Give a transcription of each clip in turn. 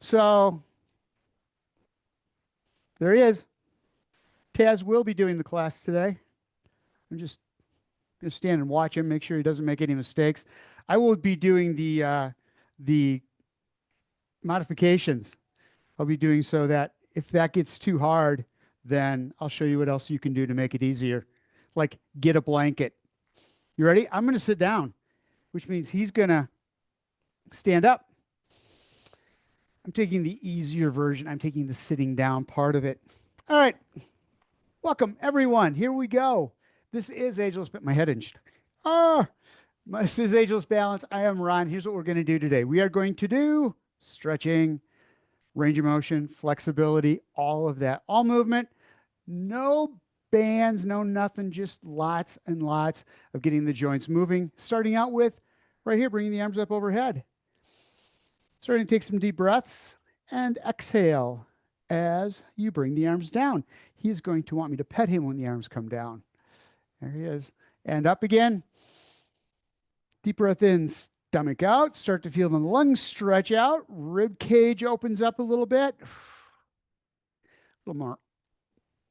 So there he is. Taz will be doing the class today. I'm just going to stand and watch him, make sure he doesn't make any mistakes. I will be doing the modifications. I'll be doing so that if that gets too hard, then I'll show you what else you can do to make it easier. Like get a blanket. You ready? I'm going to sit down, which means he's going to stand up. I'm taking the easier version. I'm taking the sitting down part of it. All right. Welcome, everyone. Here we go. This is Ageless, but my head inched. Ah, this is Ageless Balance. I am Ron. Here's what we're going to do today. We are going to do stretching, range of motion, flexibility, all of that, all movement, no bands, no nothing, just lots and lots of getting the joints moving. Starting out with right here, bringing the arms up overhead. Starting to take some deep breaths and exhale as you bring the arms down. He's going to want me to pet him when the arms come down. There he is. And up again. Deep breath in, stomach out. Start to feel the lungs stretch out. Rib cage opens up a little bit. A little more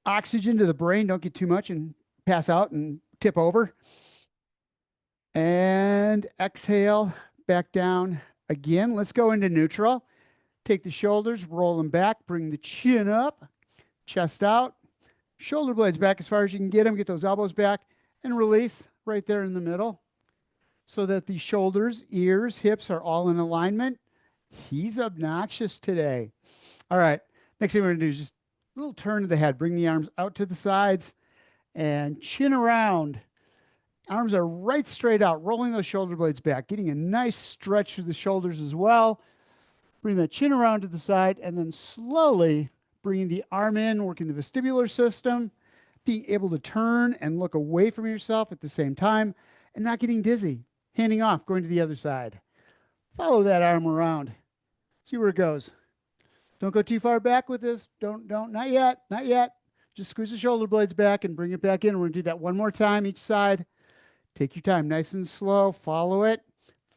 oxygen to the brain. Don't get too much and pass out and tip over. And exhale back down again. Let's go into neutral. Take the shoulders, roll them back, bring the chin up, chest out, shoulder blades back as far as you can get them. Get those elbows back and release right there in the middle so that the shoulders, ears, hips are all in alignment. He's obnoxious today. All right. Next thing we're going to do is just a little turn of the head. Bring the arms out to the sides and chin around. Arms are right straight out, rolling those shoulder blades back, getting a nice stretch through the shoulders as well. Bring that chin around to the side and then slowly bringing the arm in, working the vestibular system, being able to turn and look away from yourself at the same time and not getting dizzy, handing off, going to the other side. Follow that arm around. See where it goes. Don't go too far back with this. Don't, not yet, not yet. Just squeeze the shoulder blades back and bring it back in. We're going to do that one more time each side. Take your time, nice and slow. Follow it.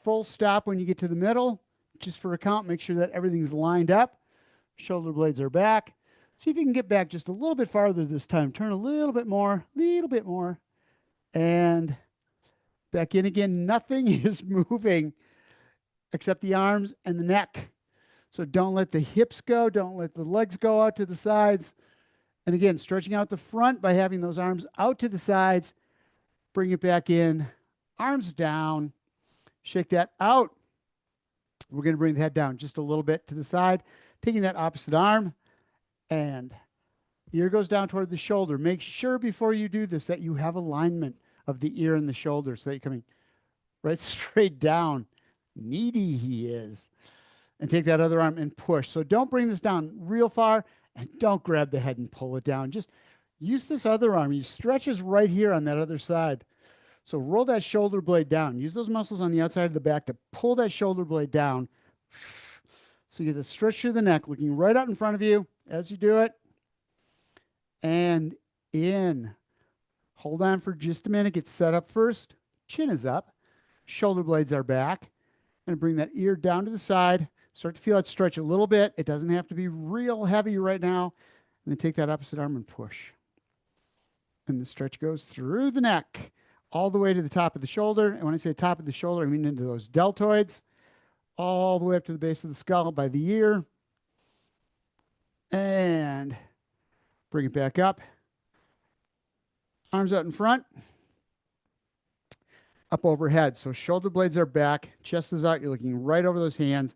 Full stop when you get to the middle. Just for a count, make sure that everything's lined up. Shoulder blades are back. See if you can get back just a little bit farther this time. Turn a little bit more, and back in again. Nothing is moving except the arms and the neck. So don't let the hips go. Don't let the legs go out to the sides. And again, stretching out the front by having those arms out to the sides. Bring it back in. Arms down. Shake that out. We're going to bring the head down just a little bit to the side, taking that opposite arm, and ear goes down toward the shoulder. Make sure before you do this that you have alignment of the ear and the shoulder so that you're coming right straight down. Needy he is. And take that other arm and push. So don't bring this down real far, and don't grab the head and pull it down. Just use this other arm. You stretches right here on that other side. So roll that shoulder blade down. Use those muscles on the outside of the back to pull that shoulder blade down. So you get the stretch through the neck, looking right out in front of you as you do it. And in. Hold on for just a minute. Get set up first. Chin is up. Shoulder blades are back. And bring that ear down to the side. Start to feel it stretch a little bit. It doesn't have to be real heavy right now. And then take that opposite arm and push. And the stretch goes through the neck, all the way to the top of the shoulder. And when I say top of the shoulder, I mean into those deltoids, all the way up to the base of the skull by the ear. And bring it back up. Arms out in front. Up overhead. So shoulder blades are back. Chest is out. You're looking right over those hands.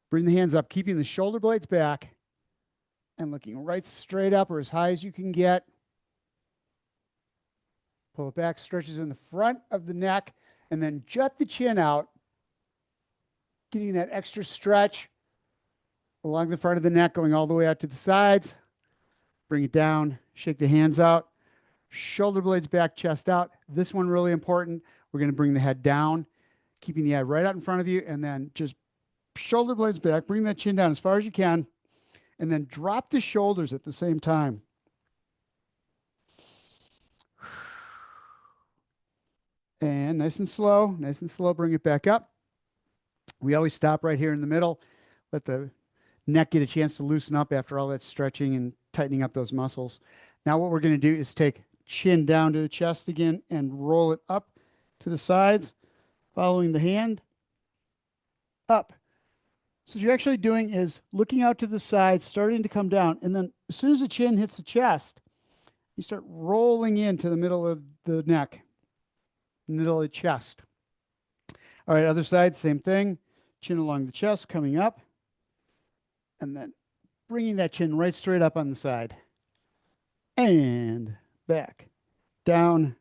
Bring the hands up, keeping the shoulder blades back and looking right straight up or as high as you can get. Pull it back, stretches in the front of the neck, and then jut the chin out, getting that extra stretch along the front of the neck, going all the way out to the sides. Bring it down, shake the hands out, shoulder blades back, chest out. This one really important. We're going to bring the head down, keeping the head right out in front of you, and then just shoulder blades back, bring that chin down as far as you can, and then drop the shoulders at the same time. And nice and slow, bring it back up. We always stop right here in the middle. let the neck get a chance to loosen up after all that stretching and tightening up those muscles. Now what we're going to do is take chin down to the chest again and roll it up to the sides, following the hand up. So what you're actually doing is looking out to the side, starting to come down, and then as soon as the chin hits the chest, you start rolling into the middle of the neck, middle of the chest. All right, other side, same thing. Chin along the chest, coming up, and then bringing that chin right straight up on the side. And back, down,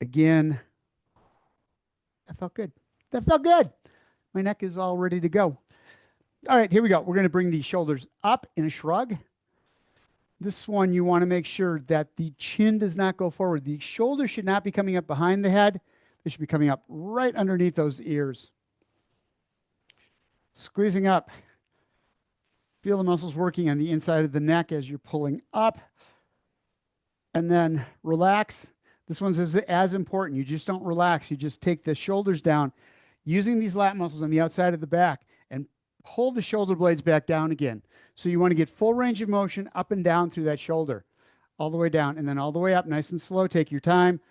again. That felt good. That felt good. My neck is all ready to go. All right, here we go. We're going to bring the shoulders up in a shrug. This one, you want to make sure that the chin does not go forward. The shoulders should not be coming up behind the head. They should be coming up right underneath those ears. Squeezing up. Feel the muscles working on the inside of the neck as you're pulling up. And then relax. This one's as important. You just don't relax. You just take the shoulders down using these lat muscles on the outside of the back and pull the shoulder blades back down again. So you want to get full range of motion up and down through that shoulder, all the way down and then all the way up, nice and slow. Take your time.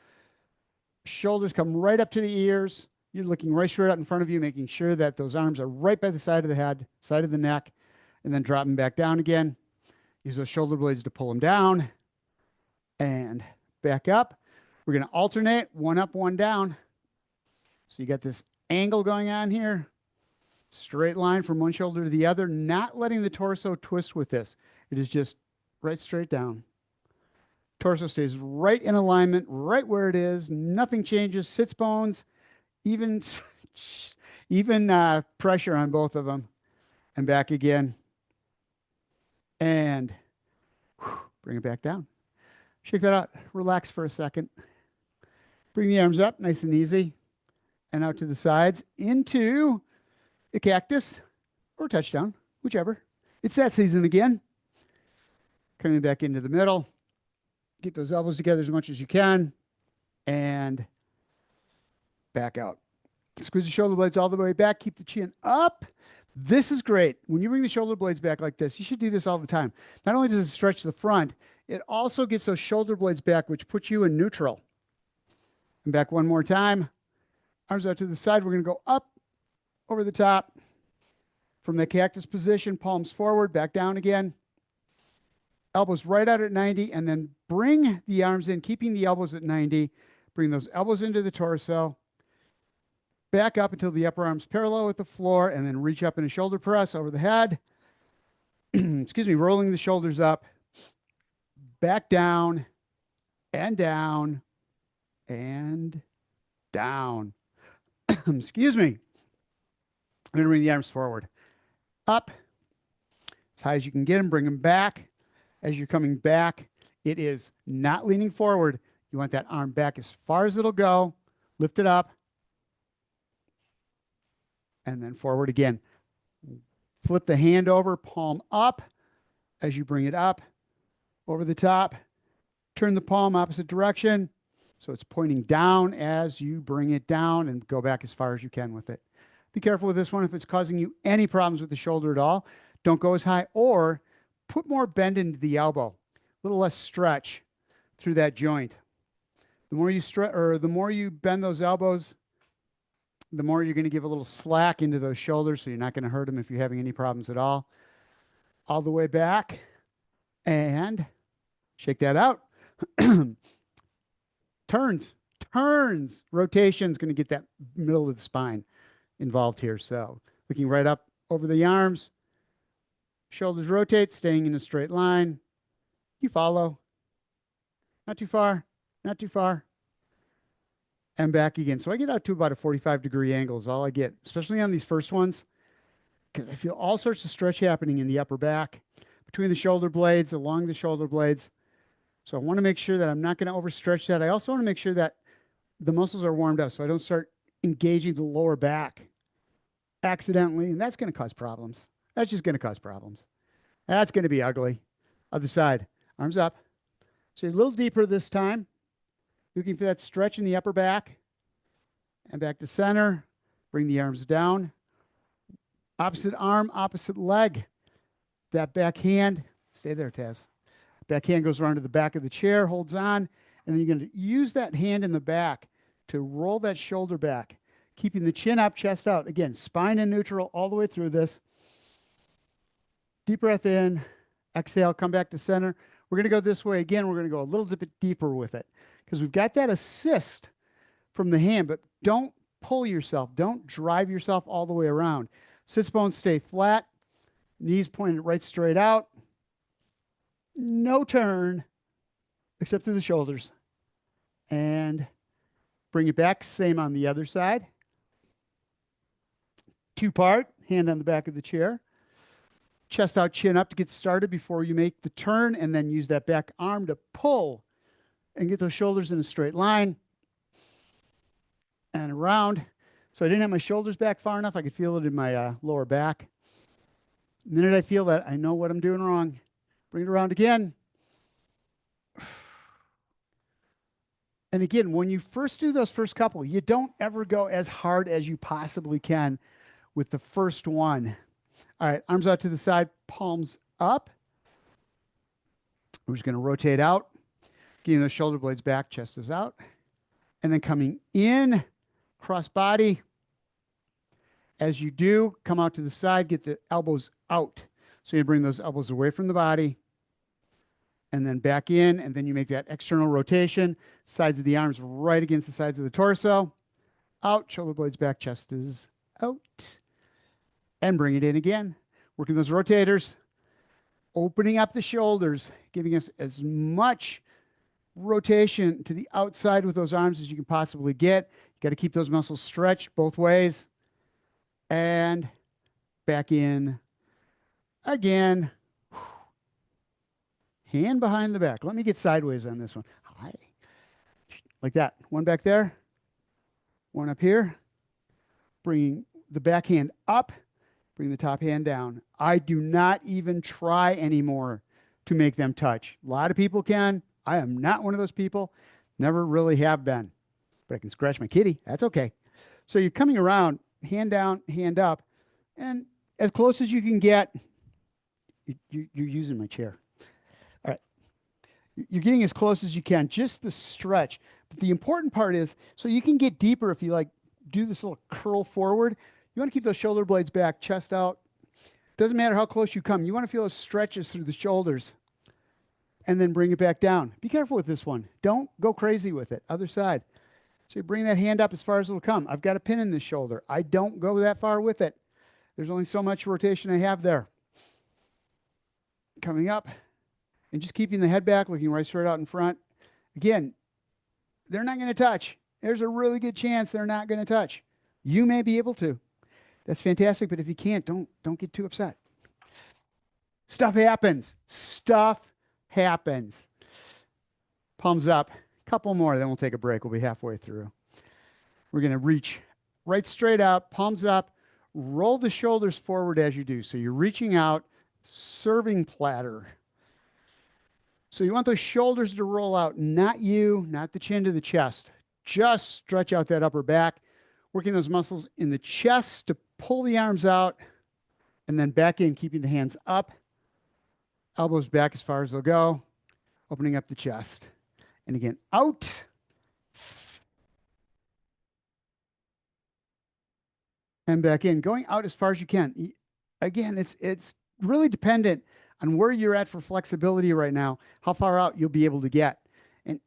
Shoulders come right up to the ears. You're looking right straight out in front of you, making sure that those arms are right by the side of the head, side of the neck, and then drop them back down again. Use those shoulder blades to pull them down and back up. We're going to alternate, one up, one down. So you got this angle going on here. Straight line from one shoulder to the other, not letting the torso twist with this. It is just right straight down. Torso stays right in alignment, right where it is. Nothing changes. Sits bones, even pressure on both of them. And back again. And bring it back down. Shake that out. Relax for a second. Bring the arms up, nice and easy. And out to the sides into a cactus or touchdown, whichever. It's that season again. Coming back into the middle. Get those elbows together as much as you can. And back out. Squeeze the shoulder blades all the way back. Keep the chin up. This is great. When you bring the shoulder blades back like this, you should do this all the time. Not only does it stretch the front, it also gets those shoulder blades back, which puts you in neutral. And back one more time. Arms out to the side. We're going to go up over the top. From the cactus position, palms forward, back down again. Elbows right out at 90, and then bring the arms in, keeping the elbows at 90. Bring those elbows into the torso. Back up until the upper arm's parallel with the floor, and then reach up in a shoulder press over the head. Excuse me, rolling the shoulders up. Back down, and down, and down. Excuse me. I'm going to bring the arms forward. Up, as high as you can get them, bring them back. As you're coming back, it is not leaning forward. You want that arm back as far as it'll go. Lift it up. And then forward again. Flip the hand over, palm up as you bring it up. Over the top. Turn the palm opposite direction. So it's pointing down as you bring it down and go back as far as you can with it. Be careful with this one if it's causing you any problems with the shoulder at all. Don't go as high or put more bend into the elbow. A little less stretch through that joint. The more you stretch or the more you bend those elbows, the more you're going to give a little slack into those shoulders, so you're not going to hurt them if you're having any problems at all. All the way back and shake that out. Turns, rotation's going to get that middle of the spine involved here. So looking right up over the arms, shoulders rotate, staying in a straight line. You follow. Not too far, not too far. And back again. So I get out to about a 45-degree angle is all I get, especially on these first ones, because I feel all sorts of stretch happening in the upper back, between the shoulder blades, along the shoulder blades. So I want to make sure that I'm not going to overstretch that. I also want to make sure that the muscles are warmed up so I don't start engaging the lower back accidentally, and that's going to cause problems. That's just going to cause problems. That's going to be ugly. Other side, arms up. So you're a little deeper this time. Looking for that stretch in the upper back. And back to center. Bring the arms down. Opposite arm, opposite leg. That back hand, stay there, Taz. Back hand goes around to the back of the chair, holds on, and then you're going to use that hand in the back to roll that shoulder back, keeping the chin up, chest out. Again, spine in neutral all the way through this. Deep breath in, exhale, come back to center. We're going to go this way again. We're going to go a little bit deeper with it because we've got that assist from the hand, but don't pull yourself. Don't drive yourself all the way around. Sits bones stay flat, knees pointed right straight out. No turn except through the shoulders. And bring it back. Same on the other side. Two part, hand on the back of the chair. Chest out, chin up to get started before you make the turn, and then use that back arm to pull and get those shoulders in a straight line and around. So I didn't have my shoulders back far enough. I could feel it in my lower back. The minute I feel that, I know what I'm doing wrong. Bring it around again. And again, when you first do those first couple, you don't ever go as hard as you possibly can with the first one. All right, arms out to the side, palms up. We're just going to rotate out, getting those shoulder blades back, chest is out. And then coming in, cross body. As you do, come out to the side, get the elbows out. So you bring those elbows away from the body and then back in, and then you make that external rotation. Sides of the arms right against the sides of the torso. Out, shoulder blades back, chest is out. And bring it in again. Working those rotators, opening up the shoulders, giving us as much rotation to the outside with those arms as you can possibly get. You got to keep those muscles stretched both ways. And back in again. Hand behind the back. Let me get sideways on this one. Hi. Like that. One back there. One up here. Bringing the back hand up. Bring the top hand down. I do not even try anymore to make them touch. A lot of people can. I am not one of those people. Never really have been. But I can scratch my kitty. That's okay. So you're coming around, hand down, hand up, and as close as you can get. You're using my chair. All right. You're getting as close as you can, just the stretch. But the important part is, so you can get deeper if you like do this little curl forward. You want to keep those shoulder blades back, chest out. Doesn't matter how close you come. You want to feel those stretches through the shoulders and then bring it back down. Be careful with this one. Don't go crazy with it. Other side. So you bring that hand up as far as it'll come. I've got a pin in this shoulder. I don't go that far with it. There's only so much rotation I have there. Coming up and just keeping the head back, looking right straight out in front. Again, they're not going to touch. There's a really good chance they're not going to touch. You may be able to. That's fantastic, but if you can't, don't get too upset. Stuff happens. Stuff happens. Palms up. Couple more, then we'll take a break. We'll be halfway through. We're going to reach right straight out, palms up, roll the shoulders forward as you do. So you're reaching out, serving platter. So you want those shoulders to roll out, not you, not the chin to the chest. Just stretch out that upper back, working those muscles in the chest to pull the arms out, and then back in, keeping the hands up, elbows back as far as they'll go, opening up the chest. And again, out. And back in, going out as far as you can. Again, it's really dependent on where you're at for flexibility right now, how far out you'll be able to get. And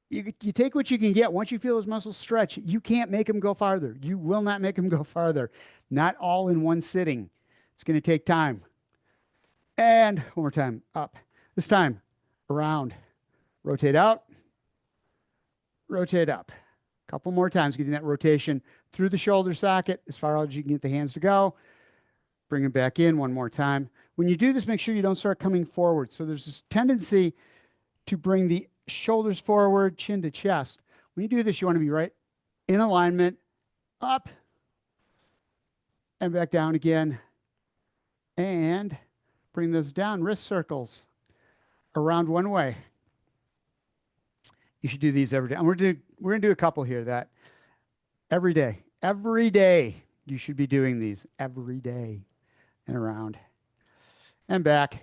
you take what you can get. Once you feel those muscles stretch, you can't make them go farther. You will not make them go farther. Not all in one sitting. It's going to take time. And one more time, up. This time, around. Rotate out. Rotate up. A couple more times, getting that rotation through the shoulder socket as far as you can get the hands to go. Bring them back in one more time. When you do this, make sure you don't start coming forward. So there's this tendency to bring the shoulders forward, chin to chest. When you do this, you want to be right in alignment, up, and back down again. And bring those down, wrist circles around one way. You should do these every day. And we're going to do a couple here that every day you should be doing these every day. and around and back.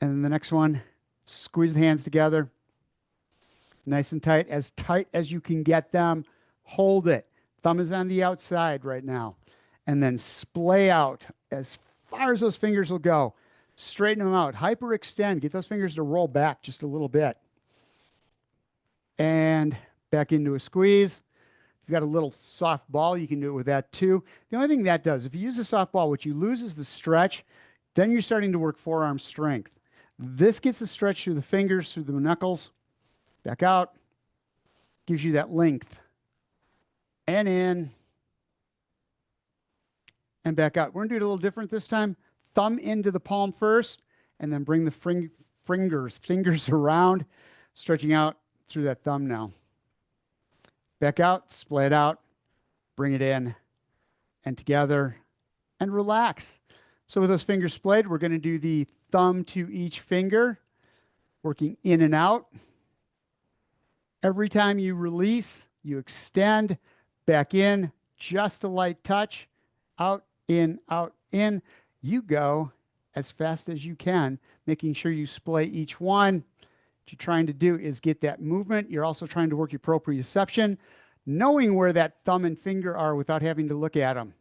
And then the next one, squeeze the hands together, nice and tight as you can get them. Hold it. Thumb is on the outside right now. And then splay out as far as those fingers will go. Straighten them out. Hyperextend. Get those fingers to roll back just a little bit. And back into a squeeze. If you've got a little soft ball, you can do it with that too. The only thing that does, if you use a soft ball, what you lose is the stretch. Then you're starting to work forearm strength. This gets the stretch through the fingers, through the knuckles. Back out. Gives you that length. And in. And back out. We're going to do it a little different this time. Thumb into the palm first, and then bring the fingers around, stretching out through that thumb now. Back out, splay it out, bring it in, and together, and relax. So with those fingers splayed, we're going to do the thumb to each finger, working in and out. Every time you release, you extend, back in, just a light touch, out, in, out, in. You go as fast as you can, making sure you splay each one. What you're trying to do is get that movement. You're also trying to work your proprioception, knowing where that thumb and finger are without having to look at them.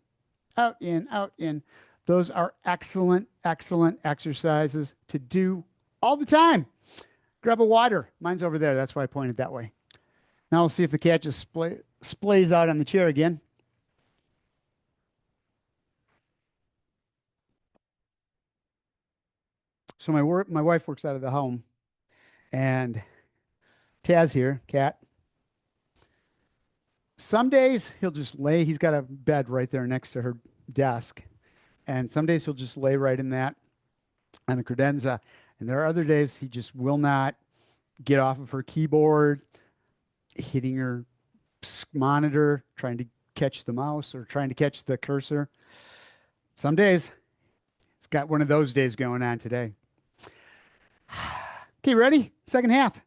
Out, in, out, in. Those are excellent, excellent exercises to do all the time. Grab a water. Mine's over there. That's why I pointed that way. Now we'll see if the cat just splays out on the chair again. So my wife works out of the home, and Taz here, cat. Some days he'll just lay. He's got a bed right there next to her desk, and some days he'll just lay right in that on a credenza. And there are other days he just will not get off of her keyboard, hitting her monitor, trying to catch the mouse or trying to catch the cursor. Some days it's got one of those days going on today. Okay, ready? Second half.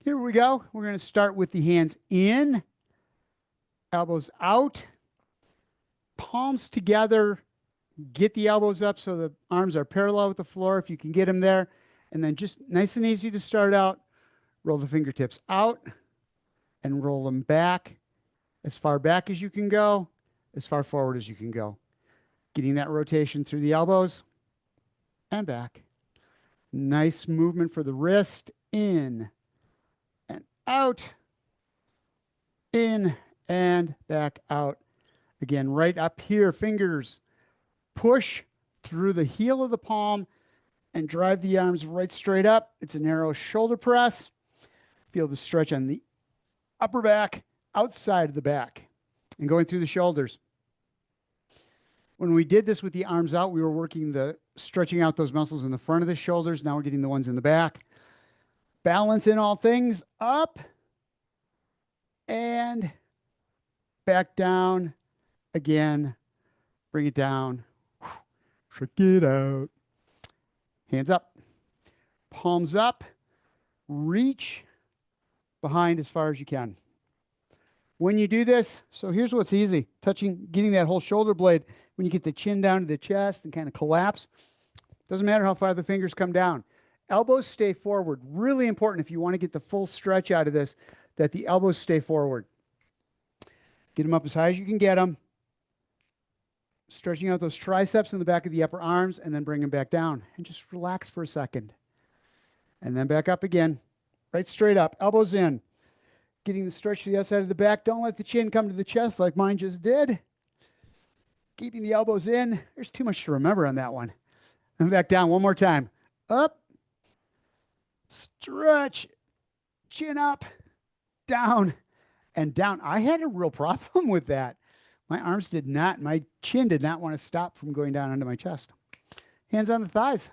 Here we go. We're going to start with the hands in, elbows out, palms together. Get the elbows up so the arms are parallel with the floor if you can get them there. And then just nice and easy to start out. Roll the fingertips out and roll them back as far back as you can go, as far forward as you can go. Getting that rotation through the elbows and back. Nice movement for the wrist. In and out. In and back out. Again, right up here, fingers push through the heel of the palm and drive the arms right straight up. It's a narrow shoulder press. Feel the stretch on the upper back, outside of the back, and going through the shoulders. When we did this with the arms out, we were working stretching out those muscles in the front of the shoulders. Now we're getting the ones in the back. Balance in all things, up and back down. Again, bring it down. Check it out. Hands up, palms up, reach behind as far as you can. When you do this, so here's what's easy. Getting that whole shoulder blade, when you get the chin down to the chest and kind of collapse, doesn't matter how far the fingers come down. Elbows stay forward. Really important if you want to get the full stretch out of this, that the elbows stay forward. Get them up as high as you can get them. Stretching out those triceps in the back of the upper arms, and then bring them back down. And just relax for a second. And then back up again. Right straight up. Elbows in. Getting the stretch to the outside of the back. Don't let the chin come to the chest like mine just did. Keeping the elbows in. There's too much to remember on that one. And back down one more time. Up. Stretch. Chin up. Down. And down. I had a real problem with that. My chin did not want to stop from going down onto my chest. Hands on the thighs.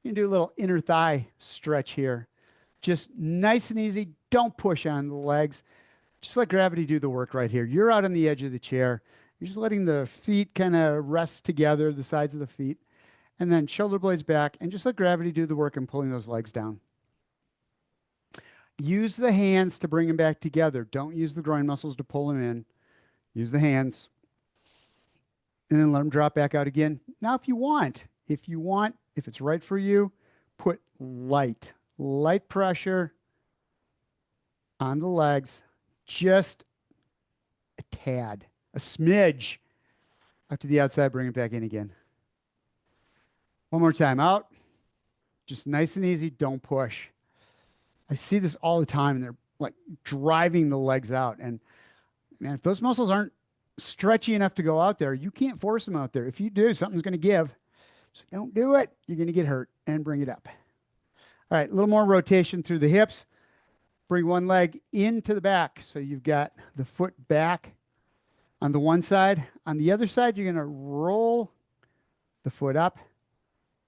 You can do a little inner thigh stretch here. Just nice and easy. Don't push on the legs. Just let gravity do the work right here. You're out on the edge of the chair. You're just letting the feet kind of rest together, the sides of the feet. And then shoulder blades back, and just let gravity do the work in pulling those legs down. Use the hands to bring them back together. Don't use the groin muscles to pull them in. use the hands, and then let them drop back out again. Now, if it's right for you, put light pressure on the legs, just a tad, a smidge up to the outside, bring it back in again. One more time, out. Just nice and easy, don't push. I see this all the time, and they're like driving the legs out. And man, if those muscles aren't stretchy enough to go out there, you can't force them out there. If you do, something's going to give. So don't do it. You're going to get hurt, and bring it up. All right, a little more rotation through the hips. Bring one leg into the back. So you've got the foot back on the one side. On the other side, you're going to roll the foot up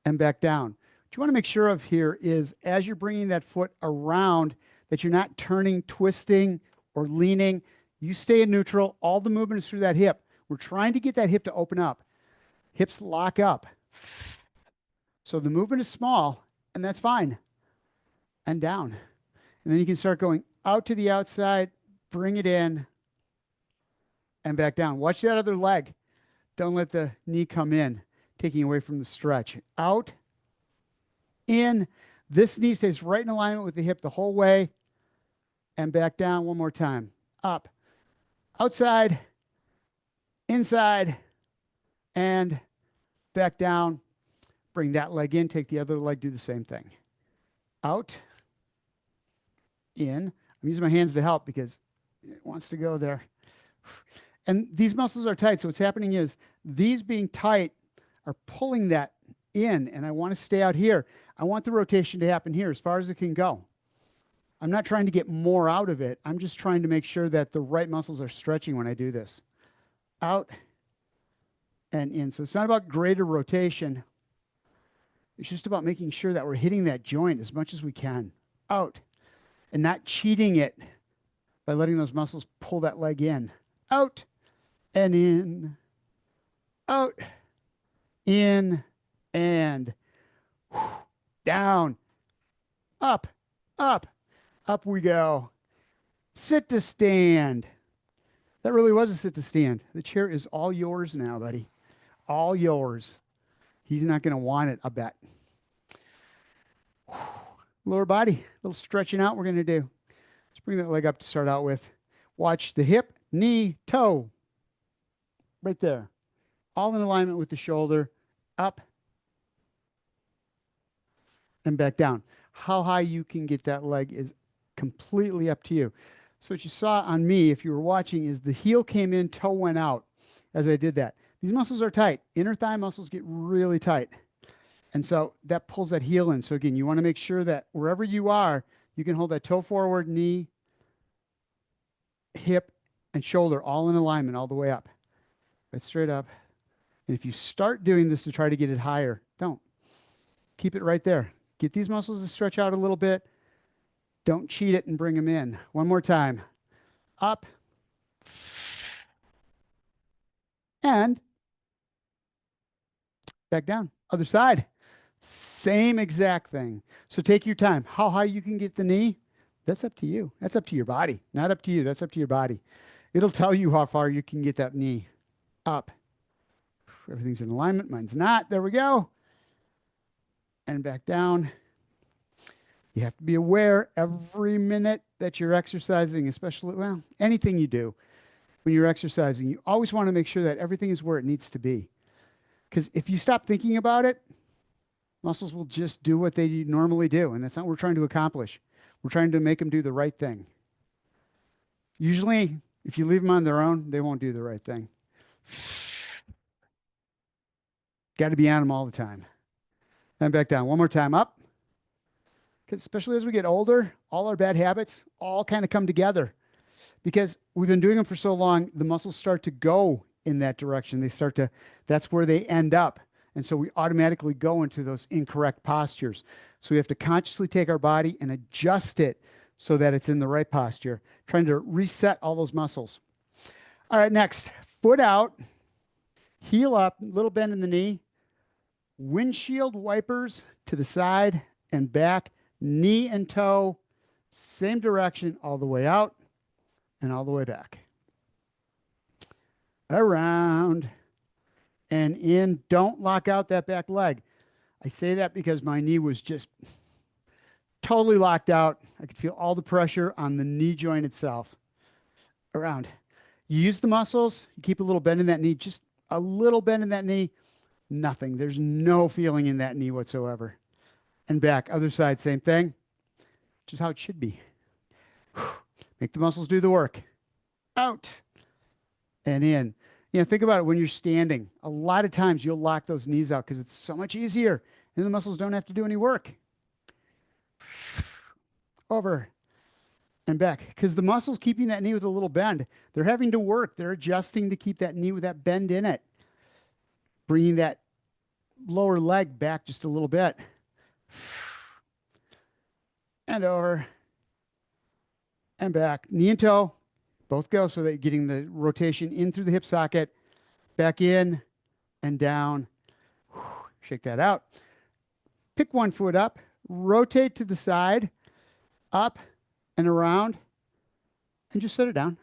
and back down. What you want to make sure of here is as you're bringing that foot around, that you're not turning, twisting, or leaning. You stay in neutral. All the movement is through that hip. We're trying to get that hip to open up. Hips lock up. So the movement is small, and that's fine. And down. And then you can start going out to the outside, bring it in, and back down. Watch that other leg. Don't let the knee come in, taking away from the stretch. Out, in. This knee stays right in alignment with the hip the whole way, and back down one more time. Up, outside, inside, and back down. Bring that leg in, take the other leg, do the same thing. Out, in. I'm using my hands to help because it wants to go there. And these muscles are tight. So what's happening is these being tight are pulling that in, and I want to stay out here. I want the rotation to happen here as far as it can go. I'm not trying to get more out of it. I'm just trying to make sure that the right muscles are stretching when I do this. Out and in. So it's not about greater rotation. It's just about making sure that we're hitting that joint as much as we can. Out. And not cheating it by letting those muscles pull that leg in. Out and in. Out, in, and down. Up, up, up we go. Sit to stand. That really was a sit to stand. The chair is all yours now, buddy. All yours. He's not going to want it, I bet. Lower body, a little stretching out we're going to do. Let's bring that leg up to start out with. Watch the hip, knee, toe. Right there. All in alignment with the shoulder. Up and back down. How high you can get that leg is completely up to you. So what you saw on me, if you were watching, is the heel came in, toe went out as I did that. These muscles are tight. Inner thigh muscles get really tight. And so that pulls that heel in. So again, you want to make sure that wherever you are, you can hold that toe forward, knee, hip, and shoulder all in alignment all the way up. Right straight up. And if you start doing this to try to get it higher, don't. Keep it right there. Get these muscles to stretch out a little bit. Don't cheat it and bring them in. One more time. Up. And back down. Other side. Same exact thing. So take your time. How high you can get the knee, that's up to you. That's up to your body. Not up to you. That's up to your body. It'll tell you how far you can get that knee. Up. Everything's in alignment. Mine's not. There we go. And back down. You have to be aware every minute that you're exercising, especially, well, anything you do when you're exercising, you always want to make sure that everything is where it needs to be. Because if you stop thinking about it, muscles will just do what they normally do, and that's not what we're trying to accomplish. We're trying to make them do the right thing. Usually, if you leave them on their own, they won't do the right thing. Got to be on them all the time. Then back down. One more time. Up. Because especially as we get older, all our bad habits all kind of come together. Because we've been doing them for so long, the muscles start to go in that direction. That's where they end up. And so we automatically go into those incorrect postures. So we have to consciously take our body and adjust it so that it's in the right posture, trying to reset all those muscles. All right, next, foot out, heel up, little bend in the knee, windshield wipers to the side and back, knee and toe, same direction all the way out and all the way back. around, and in. Don't lock out that back leg. I say that because my knee was just totally locked out. I could feel all the pressure on the knee joint itself. Around. You use the muscles, you keep a little bend in that knee, just a little bend in that knee, nothing. There's no feeling in that knee whatsoever. And back, other side, same thing, just how it should be. Make the muscles do the work. Out and in. Think about it when you're standing. A lot of times you'll lock those knees out because it's so much easier and the muscles don't have to do any work. Over and back because the muscles keeping that knee with a little bend, they're having to work. They're adjusting to keep that knee with that bend in it, bringing that lower leg back just a little bit. And over and back. Knee and toe both go so that you're getting the rotation in through the hip socket, back in and down. Shake that out. Pick one foot up, rotate to the side, up and around, and just set it down.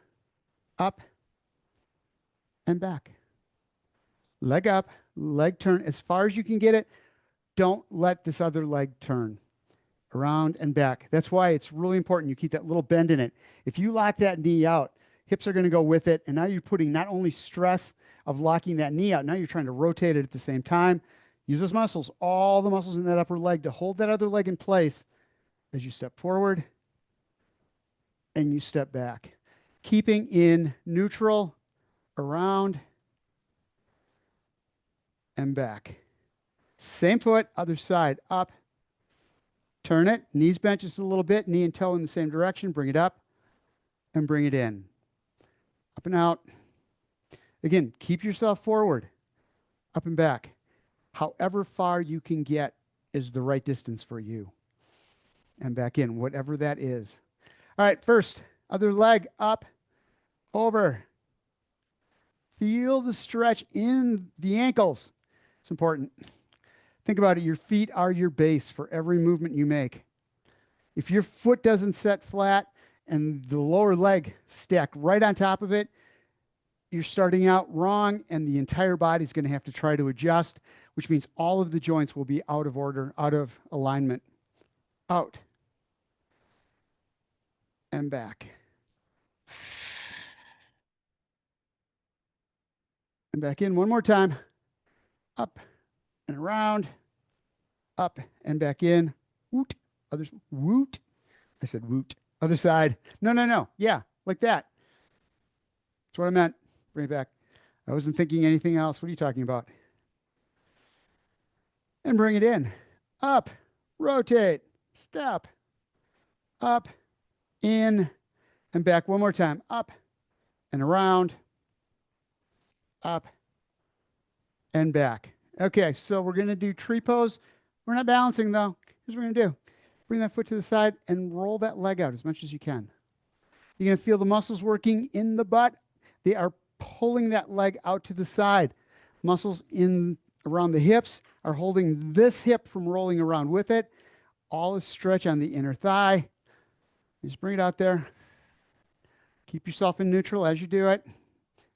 Up and back. Leg up, leg turn as far as you can get it. Don't let this other leg turn. Around and back. That's why it's really important you keep that little bend in it. If you lock that knee out, hips are going to go with it. And now you're putting not only stress of locking that knee out, now you're trying to rotate it at the same time. Use those muscles, all the muscles in that upper leg to hold that other leg in place as you step forward and you step back. Keeping in neutral, around and back. Same foot, other side, up. Turn it, knees bent just a little bit, knee and toe in the same direction. Bring it up and bring it in. Up and out. Again, keep yourself forward, up and back. However far you can get is the right distance for you. And back in, whatever that is. All right, first, other leg up, over. Feel the stretch in the ankles. It's important. Think about it. Your feet are your base for every movement you make. If your foot doesn't set flat and the lower leg stacked right on top of it, you're starting out wrong and the entire body is going to have to try to adjust, which means all of the joints will be out of order, out of alignment. Out and back. And back in one more time. Up and around. Up and back in. Woot. Others. Woot. I said woot. Other side. No, no, no. Yeah, like that. That's what I meant. Bring it back. I wasn't thinking anything else. What are you talking about? And bring it in. Up. Rotate. Step. Up. In. And back one more time. Up and around. Up and back. Okay, so we're going to do tree pose. We're not balancing though. Here's what we're going to do. Bring that foot to the side and roll that leg out as much as you can. You're going to feel the muscles working in the butt. They are pulling that leg out to the side. Muscles in around the hips are holding this hip from rolling around with it. All is stretch on the inner thigh. Just bring it out there. Keep yourself in neutral as you do it.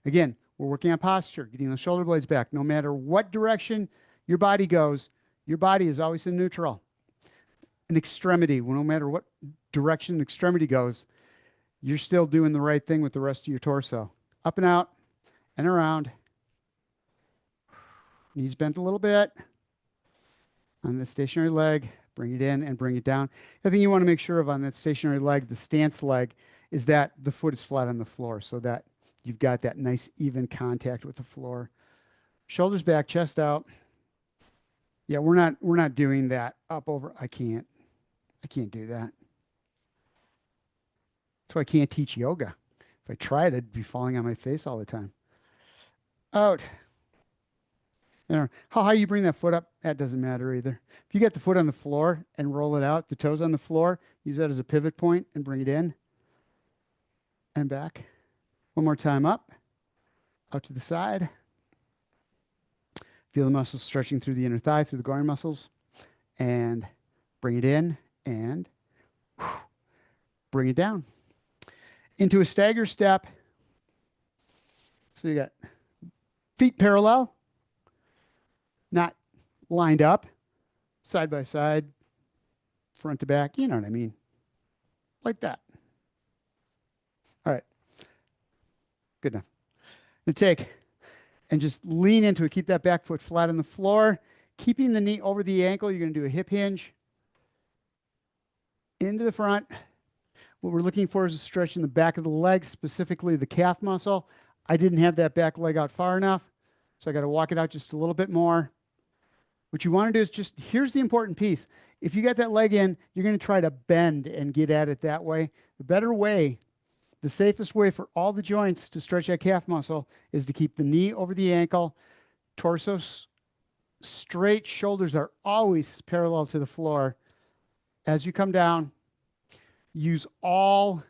Again, we're working on posture, getting the shoulder blades back. No matter what direction your body goes, your body is always in neutral. An extremity, well, no matter what direction an extremity goes, you're still doing the right thing with the rest of your torso. Up and out and around. Knees bent a little bit. On the stationary leg, bring it in and bring it down. The thing you want to make sure of on that stationary leg, the stance leg, is that the foot is flat on the floor so that you've got that nice even contact with the floor. Shoulders back, chest out. Yeah, we're not doing that up over. I can't do that. That's why I can't teach yoga. If I tried, I'd be falling on my face all the time. Out. How high you bring that foot up, that doesn't matter either. If you get the foot on the floor and roll it out, the toes on the floor, use that as a pivot point and bring it in and back. One more time up, out to the side. Feel the muscles stretching through the inner thigh, through the groin muscles, and bring it in and bring it down. Into a stagger step. So you got Feet parallel, not lined up, side by side, front to back. You know what I mean? Like that. All right, good enough. Now take and just lean into it. Keep that back foot flat on the floor. Keeping the knee over the ankle, you're going to do a hip hinge into the front. What we're looking for is a stretch in the back of the leg, specifically the calf muscle. I didn't have that back leg out far enough, so I got to walk it out just a little bit more. What you want to do is just, here's the important piece. If you got that leg in, you're going to try to bend and get at it that way. The better way, the safest way for all the joints to stretch that calf muscle is to keep the knee over the ankle, torso straight, shoulders are always parallel to the floor. As you come down, use all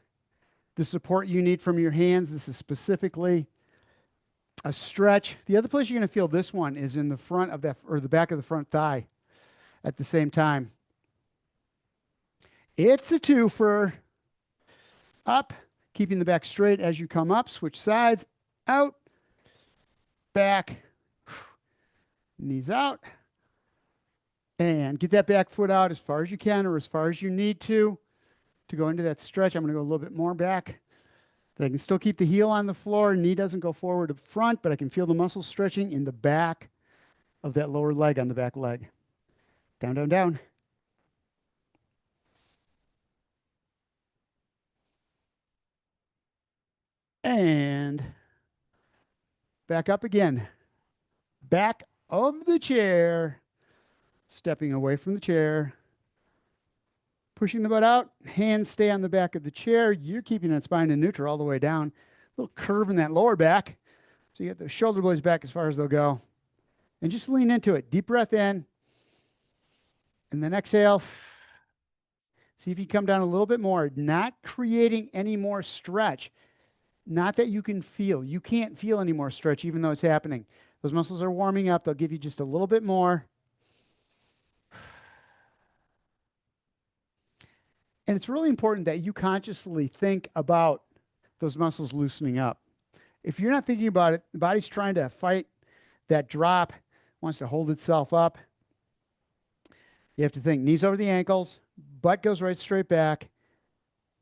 the support you need from your hands. This is specifically a stretch. The other place you're going to feel this one is in the front of that, or the back of the front thigh at the same time. It's a twofer. Up, keeping the back straight as you come up. Switch sides, out, back, knees out. And get that back foot out as far as you can or as far as you need to go into that stretch. I'm going to go a little bit more back. I can still keep the heel on the floor. Knee doesn't go forward to front, but I can feel the muscles stretching in the back of that lower leg on the back leg. Down, down, down. And back up again. Back of the chair. Stepping away from the chair. Pushing the butt out. Hands stay on the back of the chair. You're keeping that spine in neutral all the way down. A little curve in that lower back. So you get the shoulder blades back as far as they'll go. And just lean into it. Deep breath in. And then exhale. See if you come down a little bit more. Not creating any more stretch. Not that you can feel. You can't feel any more stretch even though it's happening. Those muscles are warming up. They'll give you just a little bit more. And it's really important that you consciously think about those muscles loosening up. If you're not thinking about it, the body's trying to fight that drop, wants to hold itself up. You have to think knees over the ankles, butt goes right straight back,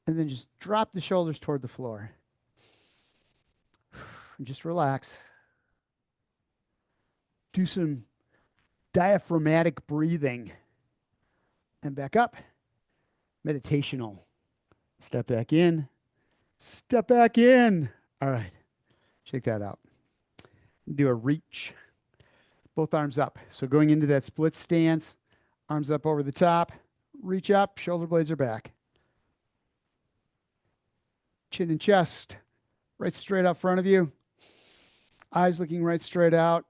and then just drop the shoulders toward the floor. And just relax. Do some diaphragmatic breathing. And back up. Meditational. Step back in. Step back in. All right. Check that out. Do a reach. Both arms up. So going into that split stance, arms up over the top, reach up, shoulder blades are back. Chin and chest, right straight up front of you. Eyes looking right straight out.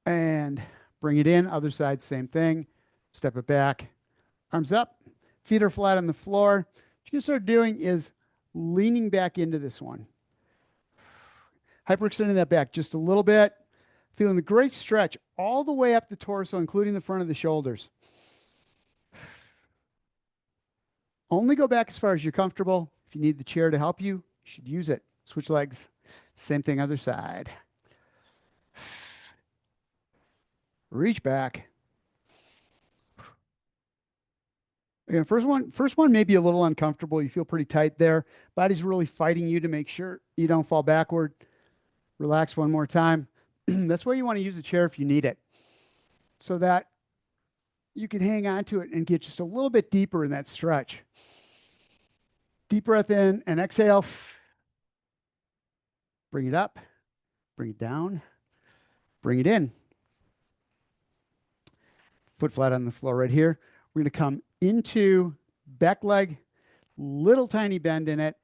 And bring it in. Other side, same thing. Step it back. Arms up. Feet are flat on the floor. What you're going to start doing is leaning back into this one. Hyperextending that back just a little bit. Feeling the great stretch all the way up the torso, including the front of the shoulders. Only go back as far as you're comfortable. If you need the chair to help you, you should use it. Switch legs. Same thing, other side. Reach back. Again, first one may be a little uncomfortable. You feel pretty tight there. Body's really fighting you to make sure you don't fall backward. Relax one more time. That's why you want to use the chair if you need it, so that you can hang on to it and get just a little bit deeper in that stretch. Deep breath in and exhale. Bring it up, bring it down, bring it in. Foot flat on the floor right here. We're going to come into back leg, little tiny bend in it,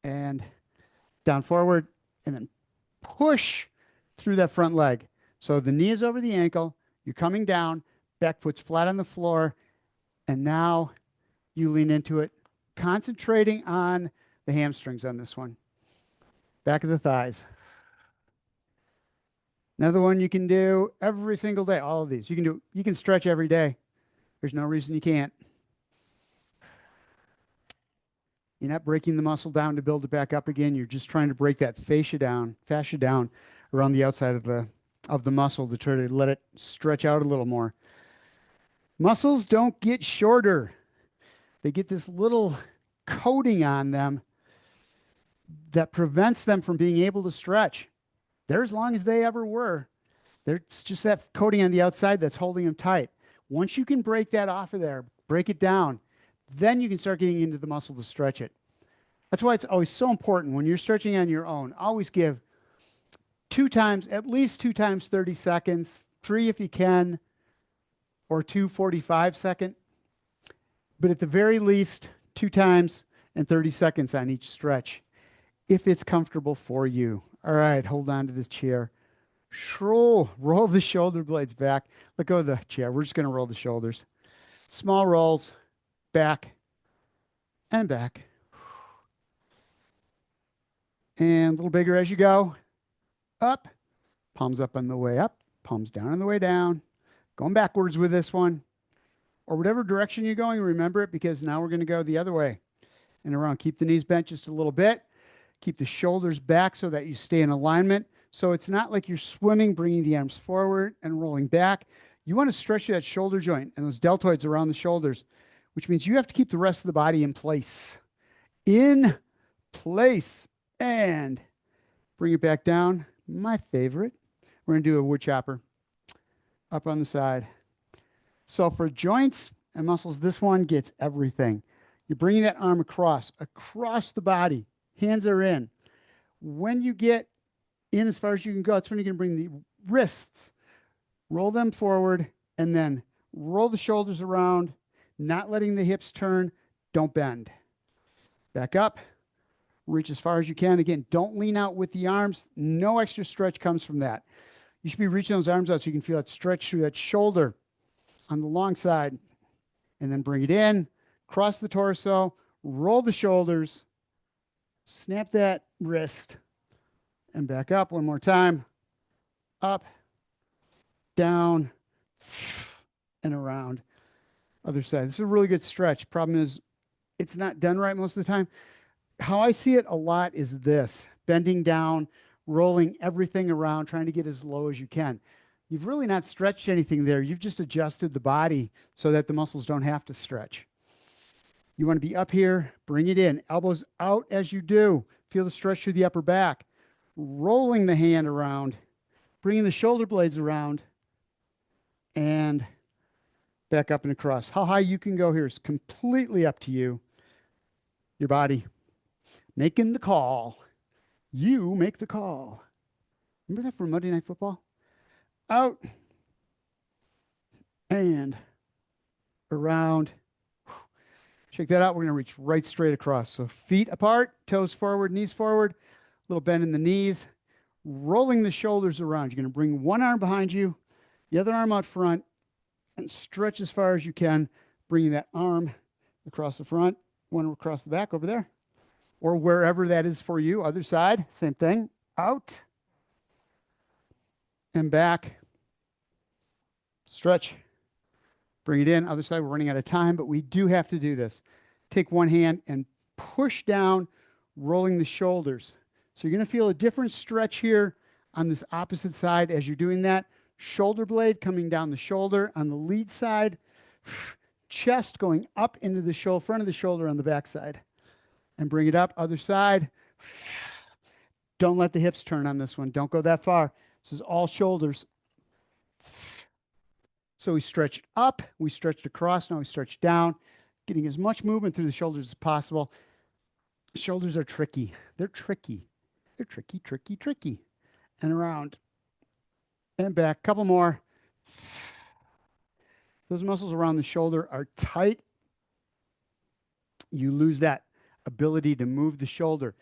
and down forward, and then push through that front leg. So the knee is over the ankle, you're coming down, back foot's flat on the floor, and now you lean into it, concentrating on the hamstrings on this one. Back of the thighs. Another one you can do every single day, all of these. You can stretch every day. There's no reason you can't. You're not breaking the muscle down to build it back up again. You're just trying to break that fascia down around the outside of the muscle to try to let it stretch out a little more. Muscles don't get shorter. They get this little coating on them that prevents them from being able to stretch. They're as long as they ever were. It's just that coating on the outside that's holding them tight. Once you can break that off of there, break it down, then you can start getting into the muscle to stretch it. That's why it's always so important when you're stretching on your own. Always give at least two times 30 seconds, three if you can, or two 45-second. But at the very least, two times and 30 seconds on each stretch, if it's comfortable for you. All right, hold on to this chair. Roll the shoulder blades back. Let go of the chair. We're just going to roll the shoulders. Small rolls, back and back. And a little bigger as you go. Up, palms up on the way up, palms down on the way down. Going backwards with this one. Or whatever direction you're going, remember it, because now we're going to go the other way and around. Keep the knees bent just a little bit. Keep the shoulders back so that you stay in alignment. So it's not like you're swimming, bringing the arms forward and rolling back. You want to stretch that shoulder joint and those deltoids around the shoulders, which means you have to keep the rest of the body in place. In place. And bring it back down. My favorite. We're going to do a wood chopper up on the side. So for joints and muscles, this one gets everything. You're bringing that arm across the body. Hands are in. When you get in as far as you can go, that's when you can bring the wrists, roll them forward, and then roll the shoulders around, not letting the hips turn. Don't bend. Back up. Reach as far as you can. Again, don't lean out with the arms. No extra stretch comes from that. You should be reaching those arms out so you can feel that stretch through that shoulder on the long side. And then bring it in, cross the torso, roll the shoulders, snap that wrist, and back up one more time. Up, down, and around. Other side. This is a really good stretch. Problem is, it's not done right most of the time. How I see it a lot is this: bending down, rolling everything around, trying to get as low as you can. You've really not stretched anything there. You've just adjusted the body so that the muscles don't have to stretch. You want to be up here, bring it in, elbows out as you do. Feel the stretch through the upper back. Rolling the hand around, bringing the shoulder blades around, and back up and across. How high you can go here is completely up to you. Your body making the call. You make the call. Remember that from Monday Night Football? Out and around. Check that out. We're going to reach right straight across. So feet apart, toes forward, knees forward, little bend in the knees, rolling the shoulders around. You're going to bring one arm behind you, the other arm out front, and stretch as far as you can, bringing that arm across the front, one across the back over there, or wherever that is for you. Other side, same thing. Out and back. Stretch. Bring it in. Other side, we're running out of time, but we do have to do this. Take one hand and push down, rolling the shoulders. So you're going to feel a different stretch here on this opposite side as you're doing that. Shoulder blade coming down the shoulder on the lead side. Chest going up into the front of the shoulder on the back side. And bring it up. Other side. Don't let the hips turn on this one. Don't go that far. This is all shoulders. So we stretched up, we stretched across, now we stretch down, getting as much movement through the shoulders as possible. Shoulders are tricky. They're tricky. They're tricky, tricky, tricky. And around and back. Couple more. Those muscles around the shoulder are tight. You lose that ability to move the shoulder.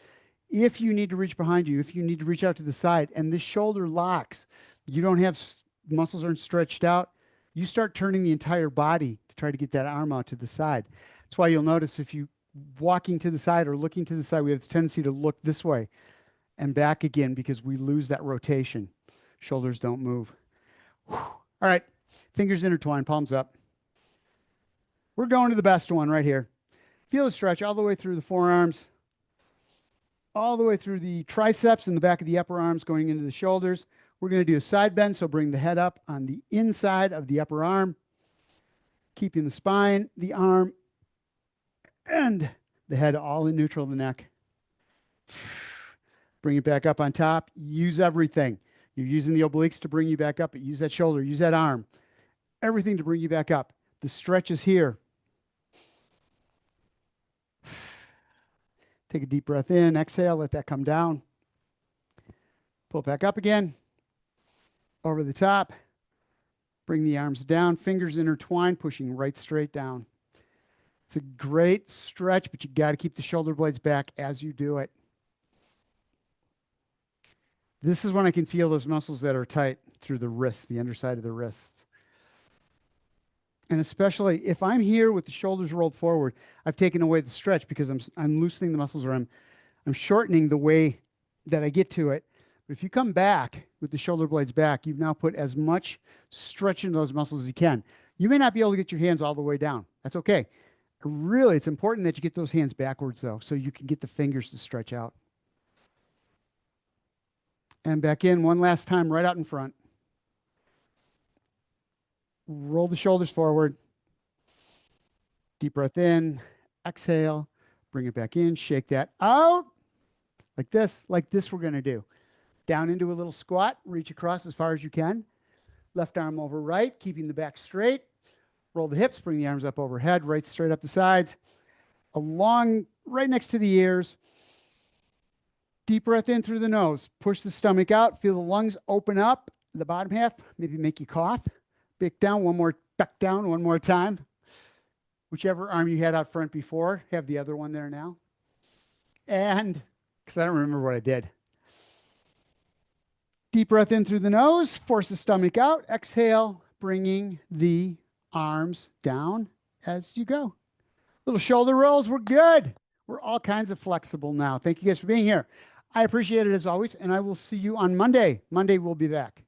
If you need to reach behind you, if you need to reach out to the side, and the shoulder locks, you don't have, muscles aren't stretched out, you start turning the entire body to try to get that arm out to the side. That's why you'll notice if you walking to the side or looking to the side, we have the tendency to look this way and back again because we lose that rotation. Shoulders don't move. Whew. All right, fingers intertwined, palms up. We're going to the best one right here. Feel the stretch all the way through the forearms. all the way through the triceps and the back of the upper arms going into the shoulders. We're going to do a side bend, so bring the head up on the inside of the upper arm, keeping the spine, the arm, and the head all in neutral of the neck. Bring it back up on top. Use everything. You're using the obliques to bring you back up, but use that shoulder, use that arm, everything to bring you back up. The stretch is here. Take a deep breath in, exhale, let that come down. Pull it back up again, over the top. Bring the arms down, fingers intertwined, pushing right straight down. It's a great stretch, but you got to keep the shoulder blades back as you do it. This is when I can feel those muscles that are tight through the wrists, the underside of the wrists. And especially if I'm here with the shoulders rolled forward, I've taken away the stretch because I'm loosening the muscles, or I'm shortening the way that I get to it. But if you come back with the shoulder blades back, you've now put as much stretch into those muscles as you can. You may not be able to get your hands all the way down. That's okay. Really, it's important that you get those hands backwards, though, so you can get the fingers to stretch out. And back in one last time, right out in front. Roll the shoulders forward. Deep breath in. Exhale. Bring it back in. Shake that out. Like this. Like this we're going to do. Down into a little squat. Reach across as far as you can. Left arm over right, keeping the back straight. Roll the hips. Bring the arms up overhead. Right straight up the sides. Along, right next to the ears. Deep breath in through the nose. Push the stomach out. Feel the lungs open up. The bottom half, maybe make you cough. Back down back down one more time. Whichever arm you had out front before, have the other one there now. And, because I don't remember what I did. Deep breath in through the nose. Force the stomach out. Exhale, bringing the arms down as you go. Little shoulder rolls. We're good. We're all kinds of flexible now. Thank you guys for being here. I appreciate it as always, and I will see you on Monday. Monday we'll be back.